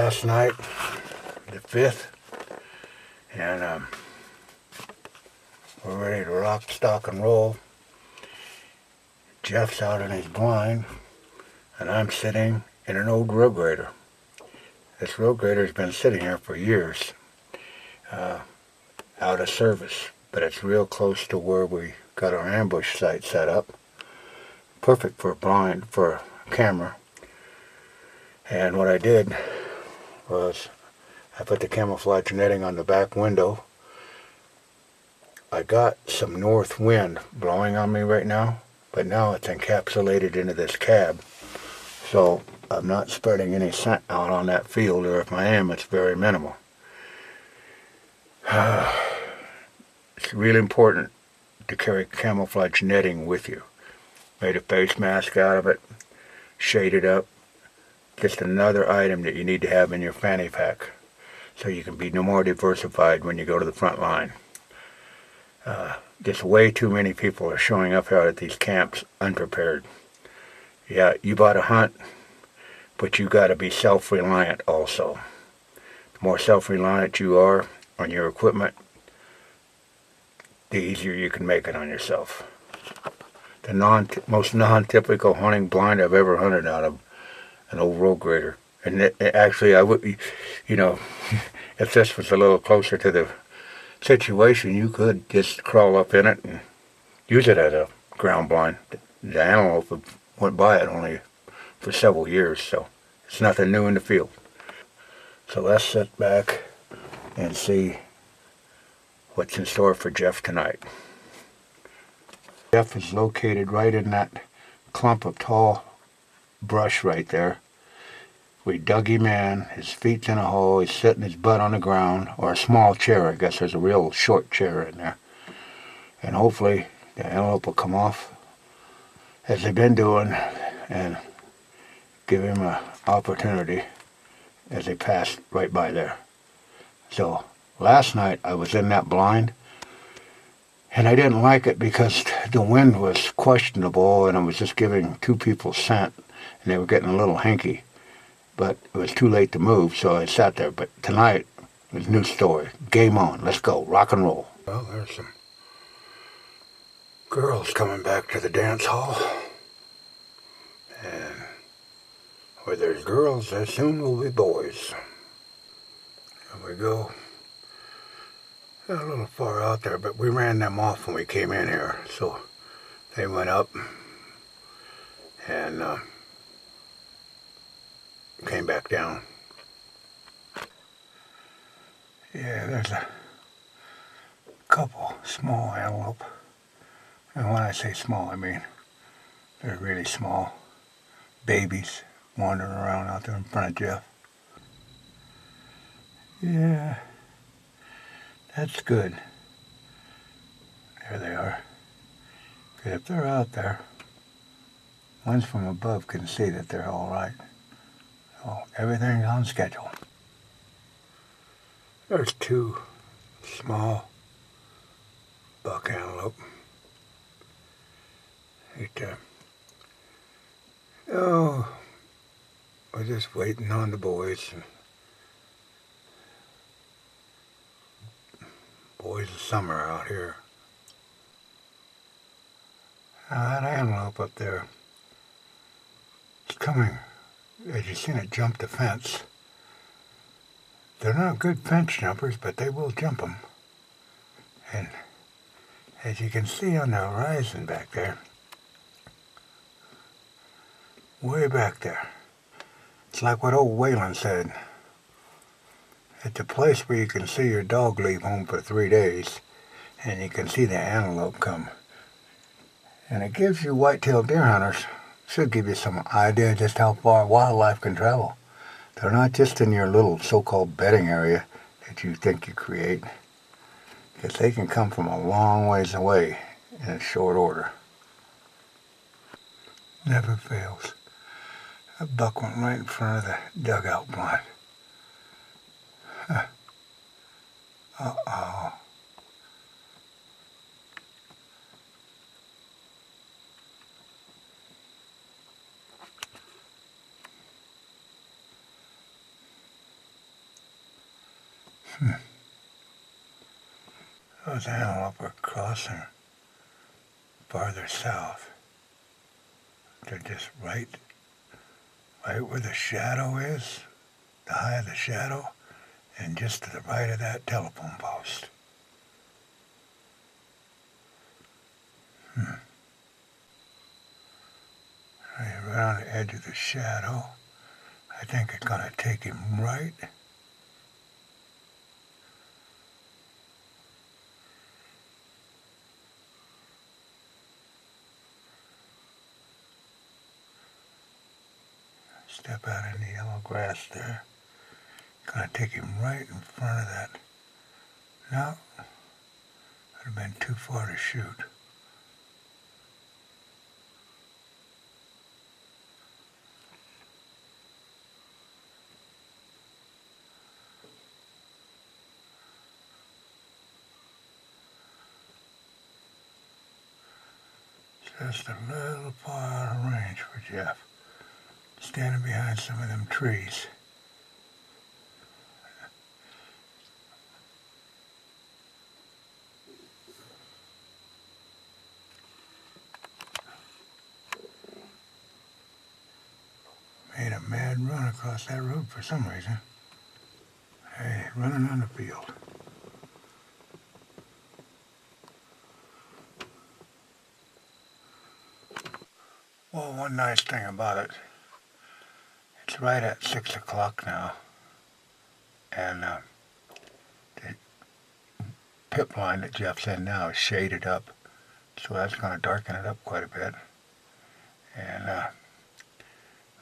last night, the 5th, and we're ready to rock, stock, and roll. Jeff's out in his blind, and I'm sitting in an old road grader. This road grader's been sitting here for years, out of service, but it's real close to where we got our ambush site set up. Perfect for a camera. And what I did was I put the camouflage netting on the back window. I got some north wind blowing on me right now, but now it's encapsulated into this cab. So I'm not spreading any scent out on that field, or if I am, it's very minimal. It's really important to carry camouflage netting with you. Made a face mask out of it, shaded up. Just another item that you need to have in your fanny pack so you can be no more diversified when you go to the front line. Just way too many people are showing up out at these camps unprepared. Yeah, you bought a hunt, but you got to be self-reliant also. The more self-reliant you are on your equipment, the easier you can make it on yourself. The most non-typical hunting blind I've ever hunted out of an old road grader. And actually, I would, if this was a little closer to the situation, you could just crawl up in it and use it as a ground blind. The Antelope went by it only for several years, so it's nothing new in the field. So let's sit back and see what's in store for Jeff tonight. Jeff is located right in that clump of tall brush right there. We dug him in, his feet's in a hole, he's sitting his butt on the ground, or a small chair. I guess there's a real short chair in there. And hopefully the antelope will come off as they've been doing and give him an opportunity as they pass right by there. So last night I was in that blind, and I didn't like it because the wind was questionable and it was just giving two people scent, and they were getting a little hanky. But it was too late to move, so I sat there. But tonight, it's a new story. Game on. Let's go. Rock and roll. Well, there's some girls coming back to the dance hall. And where there's girls, there soon will be boys. Here we go. They're a little far out there, but we ran them off when we came in here. So they went up and came back down. Yeah, there's a couple small antelope. And when I say small, I mean they're really small. Babies wandering around out there in front of Jeff. Yeah, that's good. There they are. Because if they're out there, ones from above can see that they're all right. So everything's on schedule. There's two small buck antelope. We're just waiting on the boys. Boys of summer out here. Now that antelope up there is coming. As you've seen it jump the fence. They're not good fence jumpers, but they will jump them. And as you can see on the horizon back there, way back there, it's like what old Whalen said. It's a place where you can see your dog leave home for 3 days, and you can see the antelope come. And it gives you white-tailed deer hunters, should give you some idea just how far wildlife can travel. They're not just in your little so-called bedding area that you think you create, because they can come from a long ways away in a short order. Never fails. A buck went right in front of the dugout blind. Uh-oh. Those antelope are crossing farther south. They're just right where the shadow is, the high of the shadow, and just to the right of that telephone post. Right on the edge of the shadow. I think it's going to take him right. Step out in the yellow grass there. Gonna take him right in front of that. No, would have been too far to shoot. Just a little far out of range for Jeff. Standing behind some of them trees. Made a mad run across that road for some reason. Hey, running on the field. Well, one nice thing about it, it's right at 6 o'clock now, and the pip line that Jeff's in now is shaded up, so that's going to darken it up quite a bit. And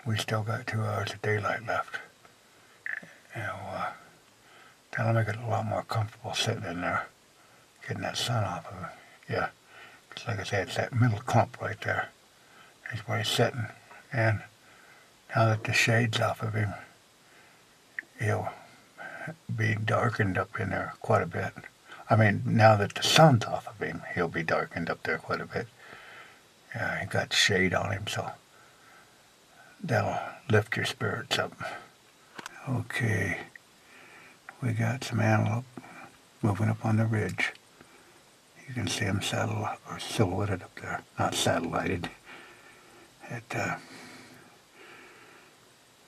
we still got 2 hours of daylight left. That'll make it a lot more comfortable sitting in there, getting that sun off of it. Yeah, because like I said, it's that middle clump right there. That's where he's sitting. And now that the shade's off of him, he'll be darkened up in there quite a bit. I mean, now that the sun's off of him, he'll be darkened up there quite a bit. Yeah, he got shade on him, so that'll lift your spirits up. Okay, we got some antelope moving up on the ridge. You can see them silhouetted up there, not satellited.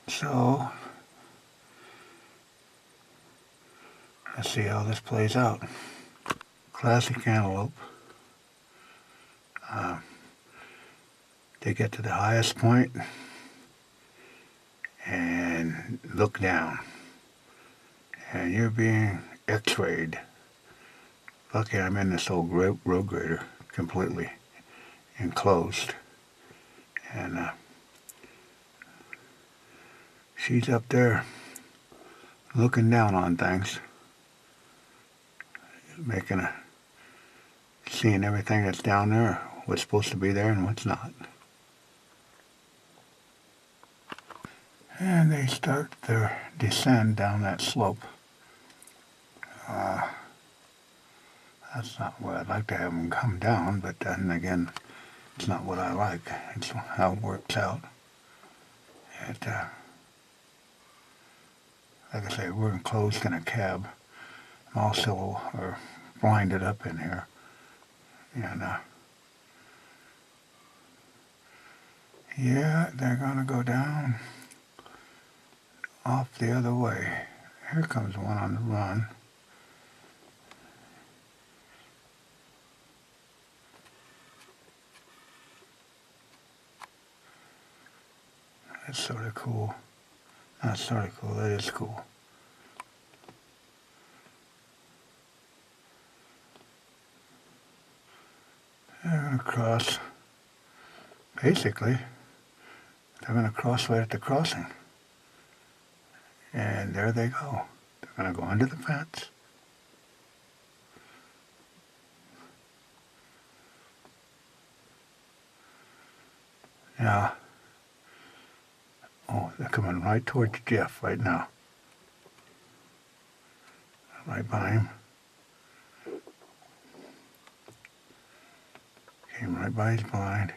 So, let's see how this plays out. Classic antelope. They get to the highest point and look down. And you're being x-rayed. Lucky I'm in this old road grader, completely enclosed. And she's up there looking down on things, seeing everything that's down there, what's supposed to be there and what's not. And they start their descent down that slope. That's not what I'd like to have them come down, but then again, it's not what I like. It's how it works out. Like I say, we're enclosed in a cab. I'm also blinded up in here. And yeah, they're gonna go down off the other way. Here comes one on the run. That's sort of cool. Not sort of cool, that is cool. They're going to cross, basically, they're going to cross right at the crossing. And there they go. They're going to go under the fence. Now, oh, they're coming right towards Jeff right now. Right by him. Came right by his blind.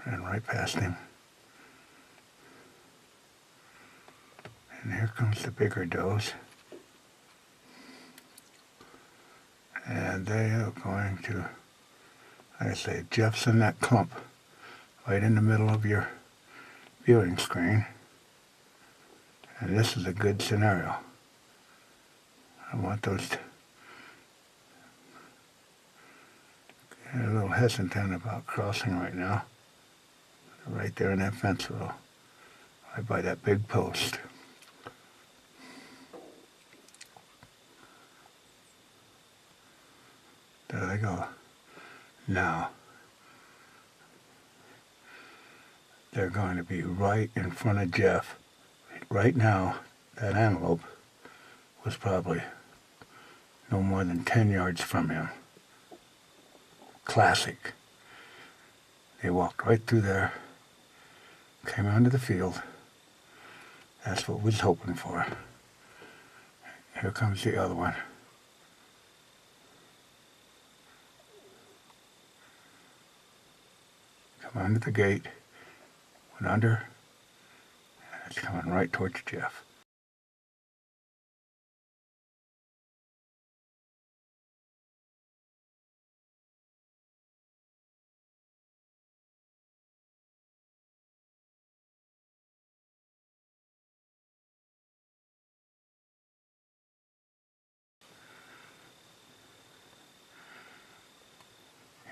Ran right past him. And here comes the bigger does. And they are going to, like I say, Jeff's in that clump right in the middle of your viewing screen. And this is a good scenario. I want those to, they're a little hesitant about crossing right now. Right there in that fence row, right by that big post. There they go. Now, they're going to be right in front of Jeff. Right now, that antelope was probably no more than 10 yards from him. Classic. They walked right through there, came onto the field. That's what we was hoping for. Here comes the other one. Come under the gate, went under, and it's coming right towards Jeff.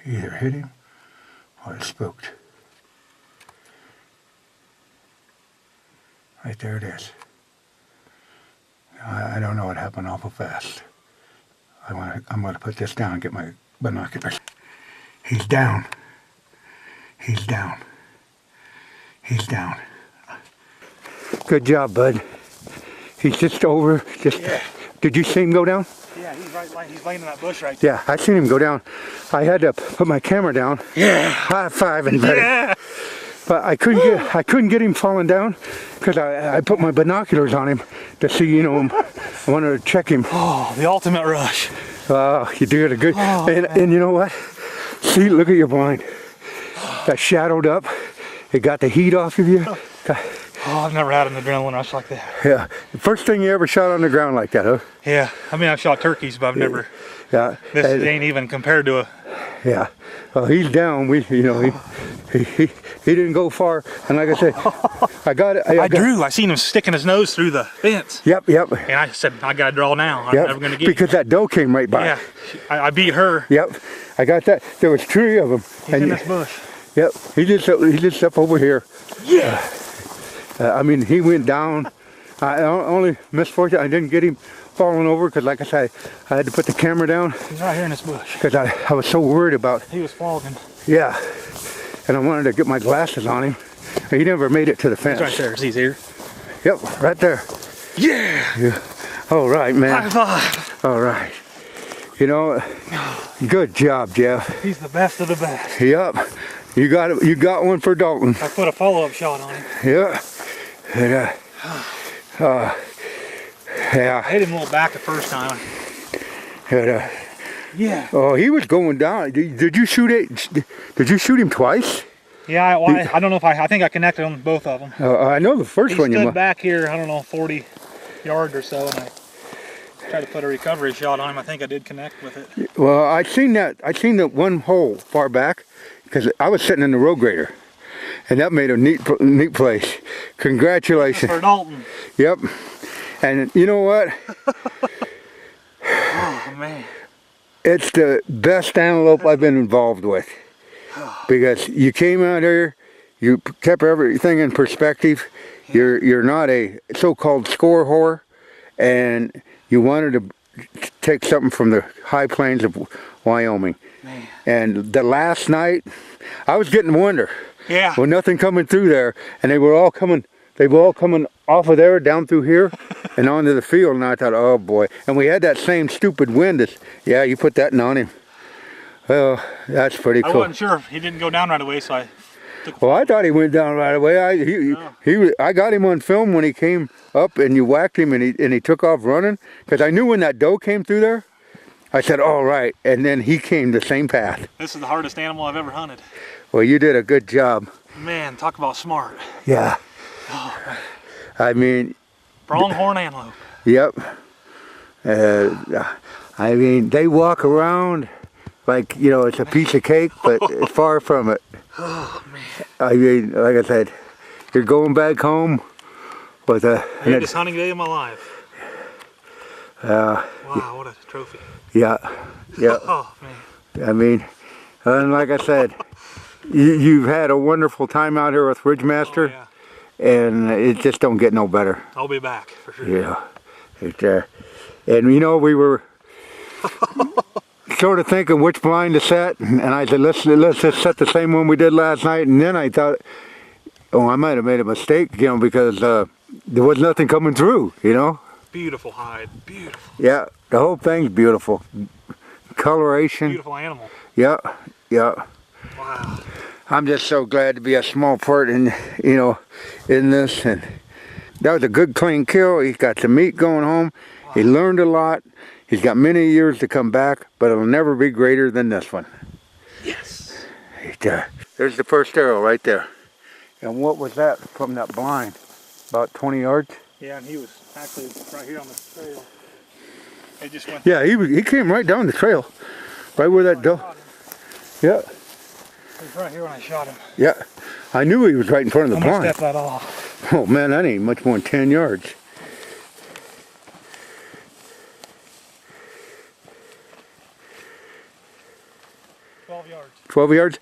He either hit him or it spooked. Right there it is. I don't know what happened awful fast. I'm going to put this down and get my binoculars. He's down. He's down. He's down. Good job, bud. He's just over. Yeah. Did you see him go down? Yeah, he's laying in that bush right there. Yeah, I seen him go down. I had to put my camera down. Yeah. High fiving, buddy. Yeah. But I couldn't get him falling down because I put my binoculars on him to see, you know, I wanted to check him. Oh, the ultimate rush. Oh, you did a good. Oh, and you know what? See, look at your blind. That shadowed up. It got the heat off of you. Oh, I've never had an adrenaline rush like that. Yeah. The first thing you ever shot on the ground like that, huh? Yeah. I mean, I've shot turkeys, but I've never. Yeah. This ain't even compared to a. Yeah. Well, he's down. He didn't go far. And like I said, I got it. I drew. I seen him sticking his nose through the fence. Yep. And I said, I got to draw now. I'm never going to get because that doe came right by. Yeah. I beat her. Yep. I got that. There was 3 of them. He's in this bush. Yep. He just up over here. Yeah. I mean, he went down. Only misfortune, I didn't get him falling over because, like I said, I had to put the camera down. He's right here in this bush. Because I was so worried about. He was flogging. Yeah. And I wanted to get my glasses on him. He never made it to the fence. He's right there. He's here. Yep, right there. Yeah. All right, man. High five. All right. You know, good job, Jeff. He's the best of the best. Yep. You got one for Dalton. I put a follow-up shot on him. Yeah. And, yeah. I hit him a little back the first time. And, yeah. Oh, he was going down. Did you shoot it? Did you shoot him twice? Yeah, I don't know if I think I connected on both of them. I know the first one. He stood back here, I don't know, 40 yards or so, and I tried to put a recovery shot on him. I think I did connect with it. Well, I seen that one hole far back because I was sitting in the road grader, and that made a neat place. Congratulations. For Dalton. Yep. And you know what? Oh man. It's the best antelope I've been involved with. Because you came out here, you kept everything in perspective. Yeah. You're not a so-called score whore, and you wanted to take something from the high plains of Wyoming. Man. And the last night, I was getting to wonder. Yeah. With nothing coming through there, and they were all coming off of there down through here and onto the field, and I thought, oh boy. And we had that same stupid wind. Yeah, you put that on him. Well, that's pretty cool. I wasn't sure if he didn't go down right away, so I took. Well, I thought he went down right away. I got him on film when he came up and you whacked him and he took off running, because I knew when that doe came through there, I said, all right, and then he came the same path. This is the hardest animal I've ever hunted. Well, you did a good job. Man, talk about smart. Yeah. Oh, I mean, pronghorn antelope. Yep. I mean, they walk around like, you know, it's a piece of cake, but it's far from it. Oh, man. I mean, like I said, you're going back home with a... Greatest hunting day of my life. Wow, what a trophy. Yeah, yeah. Oh, man. I mean, and like I said, you've had a wonderful time out here with Ridgemaster, Oh, yeah. and it just don't get no better. I'll be back, for sure. Yeah. And you know, we were sort of thinking which blind to set, and I said, let's just set the same one we did last night, and then I thought, oh, I might have made a mistake, you know, because there was nothing coming through, you know. Beautiful hide, beautiful. Yeah, the whole thing's beautiful. Coloration. Beautiful animal. Yeah, yeah. Wow. I'm just so glad to be a small part in, you know, in this. And that was a good clean kill. He's got some meat going home. Wow. He learned a lot. He's got many years to come back, but it'll never be greater than this one. Yes. There's the first arrow right there. And what was that from that blind? About 20 yards? Yeah, and he was actually right here on the trail. It just went. Yeah, he came right down the trail, right where that doe. Yeah. He was right here when I shot him. Yeah, I knew he was right in front of the blind. Step that off. Oh man, that ain't much more than 10 yards. yards. 12 yards.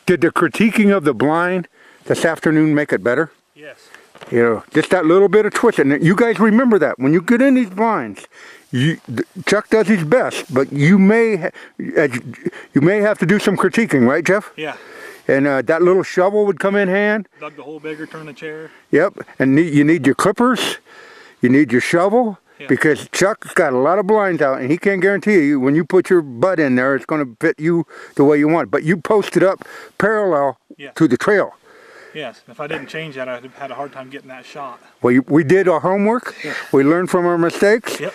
Did the critiquing of the blind this afternoon make it better? Yes. You know, just that little bit of twisting. You guys remember that when you get in these blinds, Chuck does his best, but you may have to do some critiquing, right, Jeff? Yeah. And that little shovel would come in hand. Dug the hole bigger, turn the chair. Yep. And you need your clippers. You need your shovel. Yeah. Because Chuck's got a lot of blinds out, and he can't guarantee you when you put your butt in there, it's going to fit you the way you want. But you post it up parallel to the trail. Yes, if I didn't change that, I'd have had a hard time getting that shot. Well, we did our homework. Yeah. We learned from our mistakes. Yep.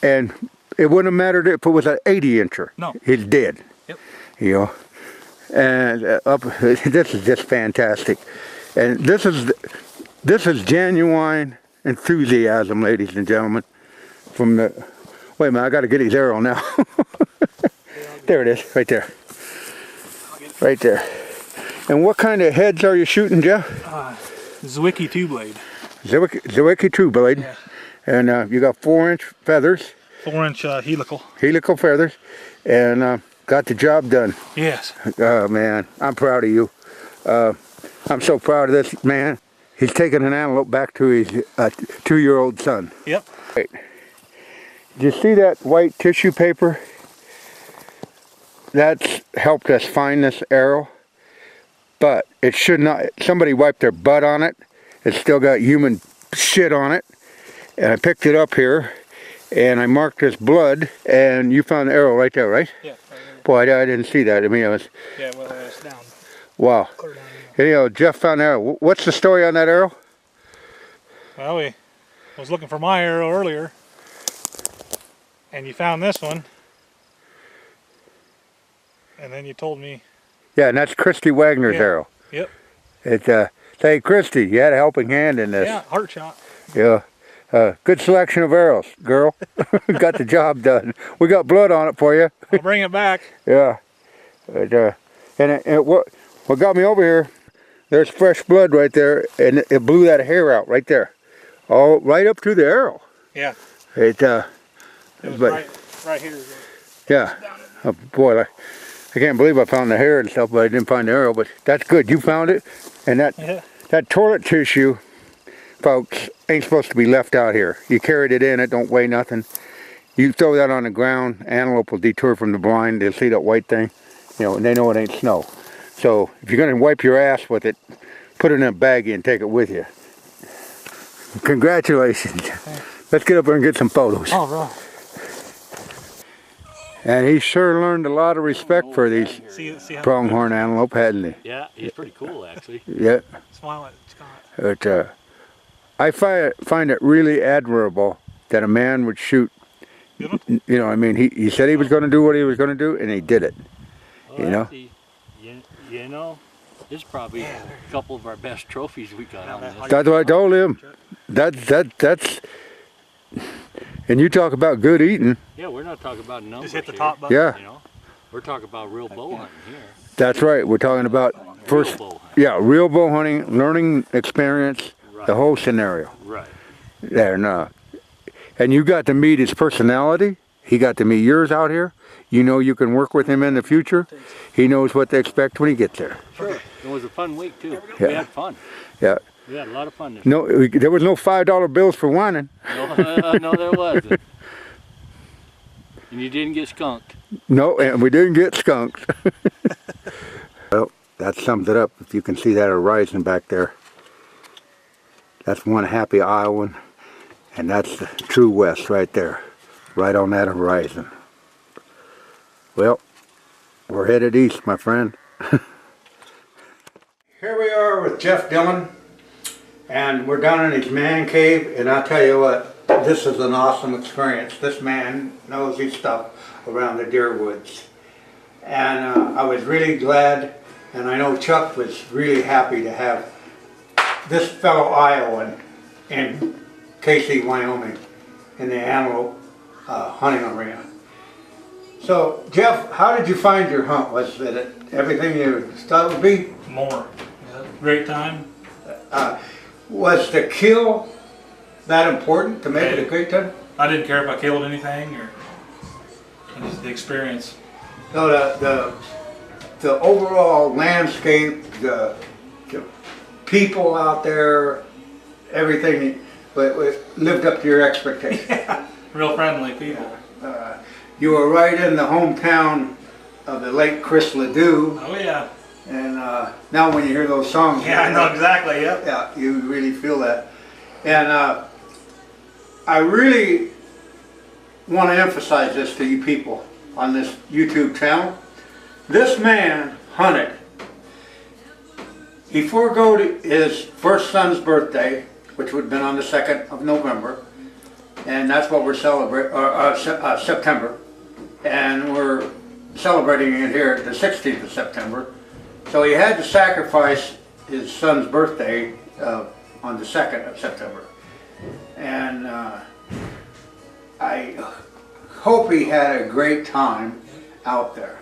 And it wouldn't have mattered if it was an 80-incher. No. He's dead. Yep. You know. And this is just fantastic. And this is genuine enthusiasm, ladies and gentlemen. From the, wait a minute, I got to get his arrow now. There it is, right there. Right there. And what kind of heads are you shooting, Jeff? Zwicky 2-blade. Zwicky 2-blade. Yeah. And you got 4-inch feathers. 4-inch helical. Helical feathers. And got the job done. Yes. Oh, man, I'm proud of you. I'm so proud of this man. He's taking an antelope back to his 2-year-old son. Yep. Right. Did you see that white tissue paper? That's helped us find this arrow. But it should not, somebody wiped their butt on it. It's still got human shit on it. And I picked it up here, and I marked this blood, and you found the arrow right there, right? Yeah, right there. Boy, I didn't see that. I mean, it was... Yeah, well, it's down. Wow. Clear down, You know, Jeff found the arrow. What's the story on that arrow? Well, we was looking for my arrow earlier, and you found this one, and then you told me. Yeah, and that's Christy Wagner's arrow. Yep. It's hey Christy, you had a helping hand in this. Yeah, heart shot. Yeah. Good selection of arrows, girl. Got the job done. We got blood on it for you. I'll bring it back. Yeah. And what got me over here, there's fresh blood right there, and it blew that hair out right there. All right up to the arrow. Yeah. It was but, right here. Yeah. Oh, boy, I can't believe I found the hair and stuff, but I didn't find the arrow. But that's good. You found it. And that toilet tissue, folks, ain't supposed to be left out here. You carried it in. It don't weigh nothing. You throw that on the ground, antelope will detour from the blind. They'll see that white thing, you know, and they know it ain't snow. So if you're going to wipe your ass with it, put it in a baggie and take it with you. Congratulations. Thanks. Let's get up there and get some photos. All right. And he sure learned a lot of respect for these pronghorn antelope, hadn't he? Yeah, he's pretty cool, actually. Yeah. Smile at Scott. But I find it really admirable that a man would shoot. You know, I mean, he said he was going to do what he was going to do, and he did it. Well, you know. Actually, you know, this is probably a couple of our best trophies we got on this. That's what I told him. That's And you talk about good eating. Yeah, we're not talking about numbers. Just hit the here, top button. Yeah. You know, we're talking about real bow hunting here. That's right. We're talking about first, Real bow hunting. yeah, real bow hunting, learning experience, Right. the whole scenario. Right. And you got to meet his personality. He got to meet yours out here. You know you can work with him in the future. He knows what to expect when he gets there. Sure. It was a fun week too. Yeah. We had fun. Yeah. We had a lot of fun this No, there was no $5 bills for whining. week. No, there wasn't. And you didn't get skunked. No, and we didn't get skunked. Well, that sums it up. If you can see that horizon back there. That's one happy Iowan. And that's the true west right there. Right on that horizon. Well, we're headed east, my friend. Here we are with Jeff Dillon. And we're down in his man cave. And I'll tell you what, this is an awesome experience. This man knows his stuff around the deer woods. And I was really glad, and I know Chuck was really happy to have this fellow Iowan in Casey, Wyoming, in the Antelope hunting arena. So, Jeff, how did you find your hunt? Was it everything you thought it would be? More. Yeah, great time. Was the kill that important to make it a great time? I didn't care if I killed anything or just the experience. So the overall landscape, the people out there, everything lived up to your expectations. Real friendly people. You were right in the hometown of the late Chris Ledoux, Oh yeah. and now when you hear those songs, Yeah, I know exactly. Yep. yeah, you really feel that. And I really want to emphasize this to you people on this YouTube channel. This man hunted. He foregoed his first son's birthday, which would have been on the 2nd of November, and that's what we're celebrating, September, and we're celebrating it here the 16th of September. So he had to sacrifice his son's birthday on the 2nd of September. And I hope he had a great time out there.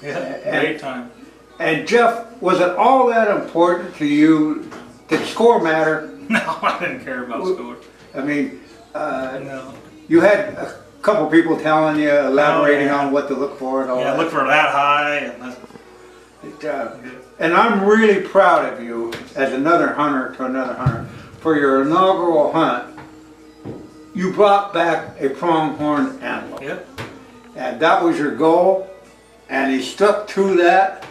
Yeah, great time. And Jeff, was it all that important to you? Did score matter? No, I didn't care about score. I mean, No. you had a couple people telling you, elaborating yeah. on what to look for and all Yeah, that. look for that high and that's And I'm really proud of you as another hunter to another hunter. For your inaugural hunt, you brought back a pronghorn antelope. Yep. And that was your goal, and he stuck to that,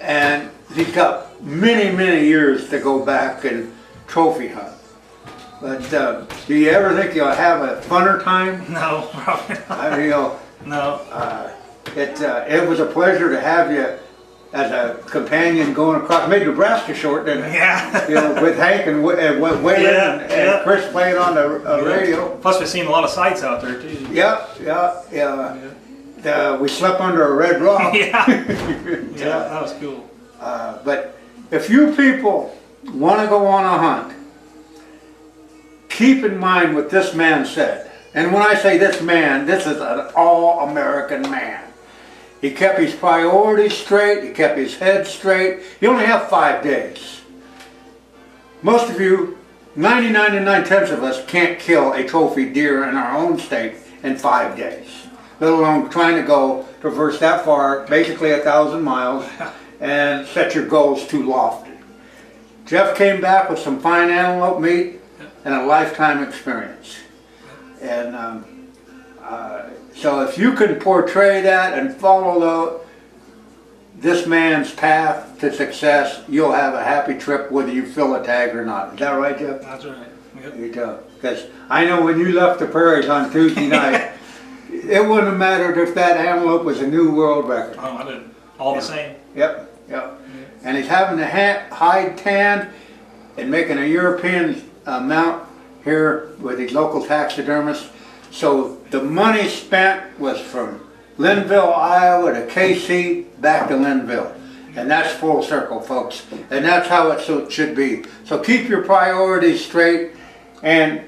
and he's got many, many years to go back and trophy hunt. But do you ever think you'll have a funner time? No, probably not. I mean, No. it was a pleasure to have you as a companion going across. Made Nebraska short, didn't it? Yeah. You know, with Hank and Waylon Yeah, and yeah. Chris playing on the radio. Plus we've seen a lot of sights out there too. Yeah. We slept under a red rock. Yeah. Yeah, that was cool. But if you people want to go on a hunt, keep in mind what this man said. And when I say this man, this is an all-American man. He kept his priorities straight, he kept his head straight. You only have 5 days. Most of you, 99 and 9/10 of us, can't kill a trophy deer in our own state in 5 days. Let alone trying to go traverse that far, basically 1,000 miles, and set your goals too lofty. Jeff came back with some fine antelope meat and a lifetime experience. And so if you can portray that and follow this man's path to success, you'll have a happy trip whether you fill a tag or not. Is that right, Jeff? That's right. Yep. You tell. Because I know when you left the prairies on Tuesday night, it wouldn't have mattered if that antelope was a new world record. Oh, I did. All the same. Yep. And he's having the hide tanned and making a European mount here with his local taxidermist. So the money spent was from Linville, Iowa to KC, back to Linville. And that's full circle, folks. And that's how it should be. So keep your priorities straight, and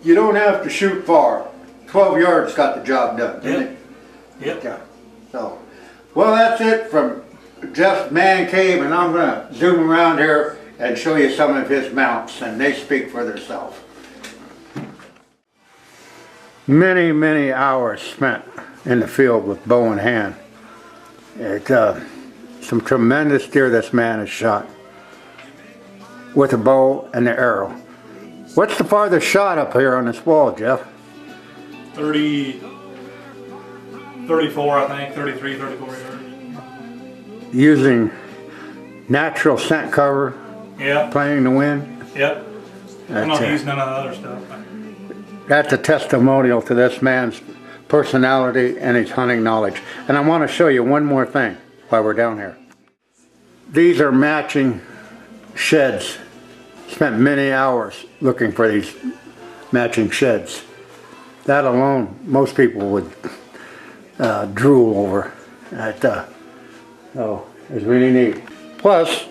you don't have to shoot far. 12 yards got the job done, didn't it? Yep. Yeah. So, well, that's it from Jeff's man cave, and I'm going to zoom around here and show you some of his mounts, and they speak for themselves. Many, many hours spent in the field with bow in hand. Some tremendous deer this man has shot with a bow and the arrow. What's the farthest shot up here on this wall, Jeff? 30, 34, I think, 33, 34 yards. Using natural scent cover, Yep. playing the wind. Yep. I'm not That's, using none of the other stuff. that's a testimonial to this man's personality and his hunting knowledge. And I want to show you one more thing while we're down here. These are matching sheds. Spent many hours looking for these matching sheds. That alone, most people would drool over. So it's really neat. Plus,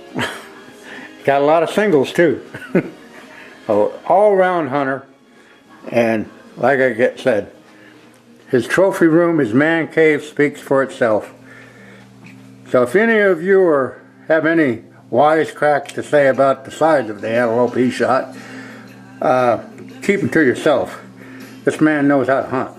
got a lot of singles too. All-round hunter, and like I said, his trophy room, his man cave speaks for itself. So if any of you have any wisecracks to say about the size of the antelope he shot, keep them to yourself. This man knows how to hunt.